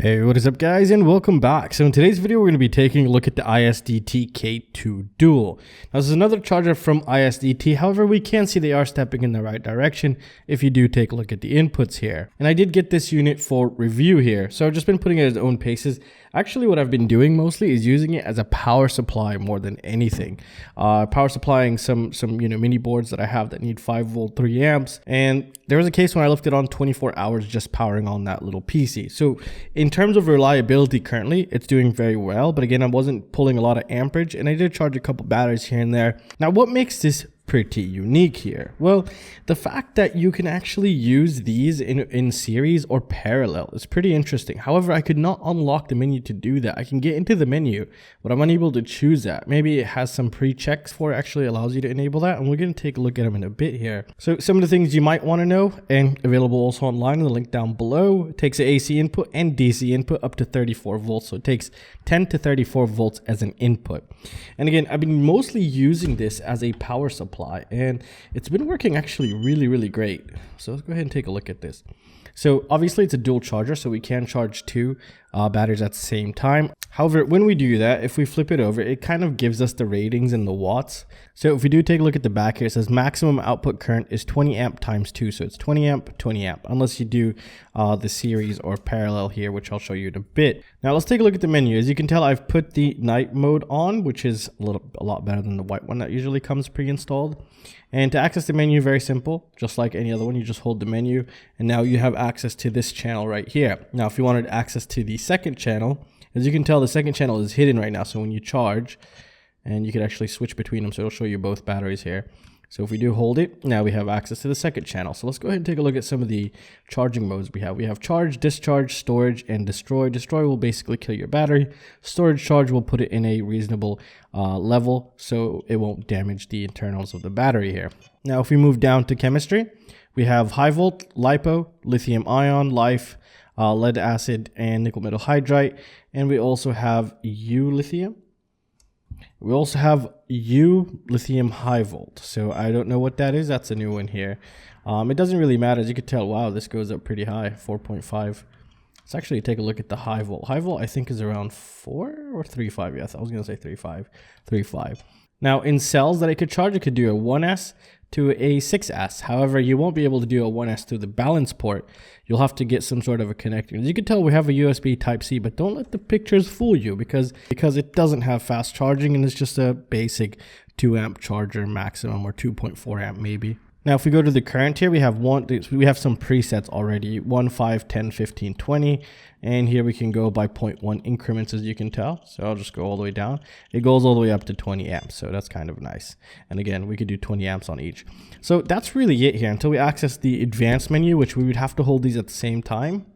Hey, what is up guys, and welcome back. So in today's video, we're going to be taking a look at the ISDT K2 Dual. Now this is another charger from ISDT. However, we can see they are stepping in the right direction if you do take a look at the inputs here. And I did get this unit for review here. So I've just been putting it at its own paces. Actually, what I've been doing mostly is using it as a power supply more than anything. Power supplying some mini boards that I have that need 5-volt 3 amps. And there was a case when I left it on 24 hours just powering on that little PC. So in terms of reliability currently, it's doing very well. But again, I wasn't pulling a lot of amperage and I did charge a couple batteries here and there. Now, what makes this pretty unique here? Well, the fact that you can actually use these in series or parallel is pretty interesting. However, I could not unlock the menu to do that. I can get into the menu, but I'm unable to choose that. Maybe it has some pre-checks for it, actually allows you to enable that, and we're going to take a look at them in a bit here. So some of the things you might want to know, and available also online in the link down below, it takes an AC input and DC input up to 34 volts. So it takes 10 to 34 volts as an input. And again, I've been mostly using this as a power supply, and it's been working actually really great. So let's go ahead and take a look at this. So obviously it's a dual charger, so we can charge two batteries at the same time. However, when we do that, if we flip it over, it kind of gives us the ratings in the watts. So if we do take a look at the back here, it says maximum output current is 20 amp times 2. So it's 20 amp, 20 amp, unless you do the series or parallel here, which I'll show you in a bit. Now let's take a look at the menu. As you can tell, I've put the night mode on, which is a lot better than the white one that usually comes pre-installed. And to access the menu, very simple, just like any other one, you just hold the menu and now you have access to this channel right here. Now, if you wanted access to the second channel, as you can tell, the second channel is hidden right now. So when you charge, and you can actually switch between them, so it'll show you both batteries here. So if we do hold it, now we have access to the second channel. So let's go ahead and take a look at some of the charging modes we have. We have charge, discharge, storage, and destroy. Destroy will basically kill your battery. Storage charge will put it in a reasonable level, so it won't damage the internals of the battery here. Now, if we move down to chemistry, we have high volt, lipo, lithium ion, life, lead acid, and nickel metal hydride. And we also have U lithium. We also have U lithium high volt. So I don't know what that is. That's a new one here. It doesn't really matter. As you can tell, wow, this goes up pretty high, 4.5. Let's actually take a look at the high volt. High volt, I think, is around 4 or 3.5. Yes, I was going to say 3.5. 3.5. Now, in cells that I could charge, I could do a 1S to a 6S. However, you won't be able to do a 1S to the balance port. You'll have to get some sort of a connector. As you can tell, we have a USB Type-C, but don't let the pictures fool you because it doesn't have fast charging and it's just a basic 2 amp charger maximum, or 2.4 amp maybe. Now, if we go to the current here, we have some presets already, 1, 5, 10, 15, 20. And here we can go by 0.1 increments, as you can tell. So I'll just go all the way down. It goes all the way up to 20 amps. So that's kind of nice. And again, we could do 20 amps on each. So that's really it here until we access the advanced menu, which we would have to hold these at the same time.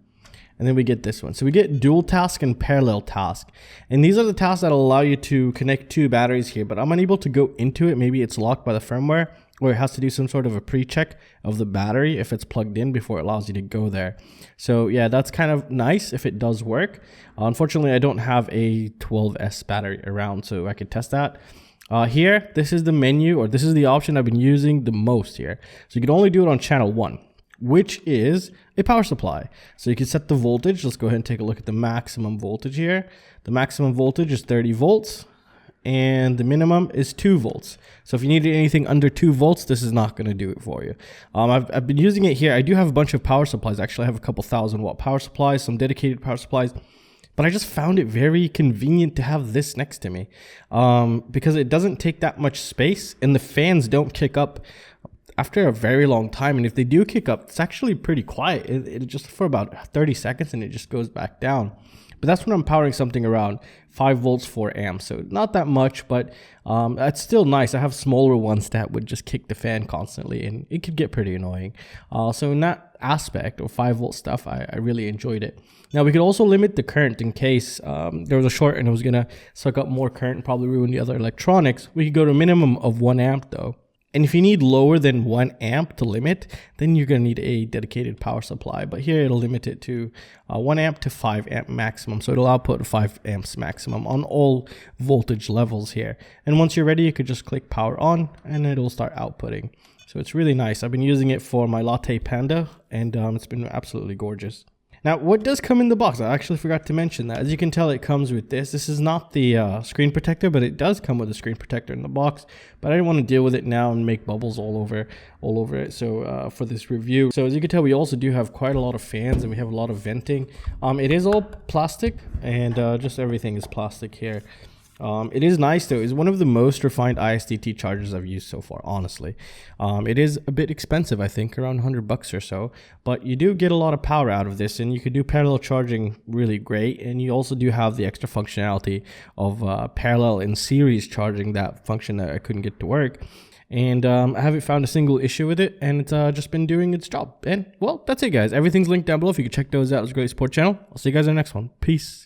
And then we get this one. So we get dual task and parallel task. And these are the tasks that allow you to connect two batteries here, but I'm unable to go into it. Maybe it's locked by the firmware, or it has to do some sort of a pre-check of the battery if it's plugged in before it allows you to go there. So yeah, that's kind of nice if it does work. Unfortunately, I don't have a 12S battery around, so I could test that. Here, this is the menu, or this is the option I've been using the most here. So you can only do it on channel 1. Which is a power supply. So you can set the voltage. Let's go ahead and take a look at the maximum voltage here. The maximum voltage is 30 volts and the minimum is 2 volts. So if you needed anything under 2 volts, this is not going to do it for you. I've been using it here. I do have a bunch of power supplies. Actually, I have a couple 1,000-watt power supplies, some dedicated power supplies. But I just found it very convenient to have this next to me because it doesn't take that much space and the fans don't kick up after a very long time. And if they do kick up, it's actually pretty quiet. It just for about 30 seconds and it just goes back down. But that's when I'm powering something around 5 volts, 4 amps. So not that much, but it's still nice. I have smaller ones that would just kick the fan constantly and it could get pretty annoying. So in that aspect of 5 volt stuff, I really enjoyed it. Now we could also limit the current in case there was a short and it was gonna suck up more current and probably ruin the other electronics. We could go to a minimum of 1 amp though. And if you need lower than 1 amp to limit, then you're going to need a dedicated power supply. But here it'll limit it to 1 amp to 5 amp maximum. So it'll output 5 amps maximum on all voltage levels here. And once you're ready, you could just click power on and it'll start outputting. So it's really nice. I've been using it for my Latte Panda and it's been absolutely gorgeous. Now, what does come in the box? I actually forgot to mention that. As you can tell, it comes with this. This is not the screen protector, but it does come with a screen protector in the box. But I didn't want to deal with it now and make bubbles all over it. So for this review, so as you can tell, we also do have quite a lot of fans and we have a lot of venting. It is all plastic, and just everything is plastic here. It is nice though. It's one of the most refined ISDT chargers I've used so far, honestly. It is a bit expensive, I think, around $100 or so, but you do get a lot of power out of this, and you could do parallel charging really great. And you also do have the extra functionality of parallel and series charging, that function that I couldn't get to work. And I haven't found a single issue with it, and it's just been doing its job. And well, that's it, guys. Everything's linked down below if you can check those out. It's a great support channel. I'll see you guys in the next one. Peace.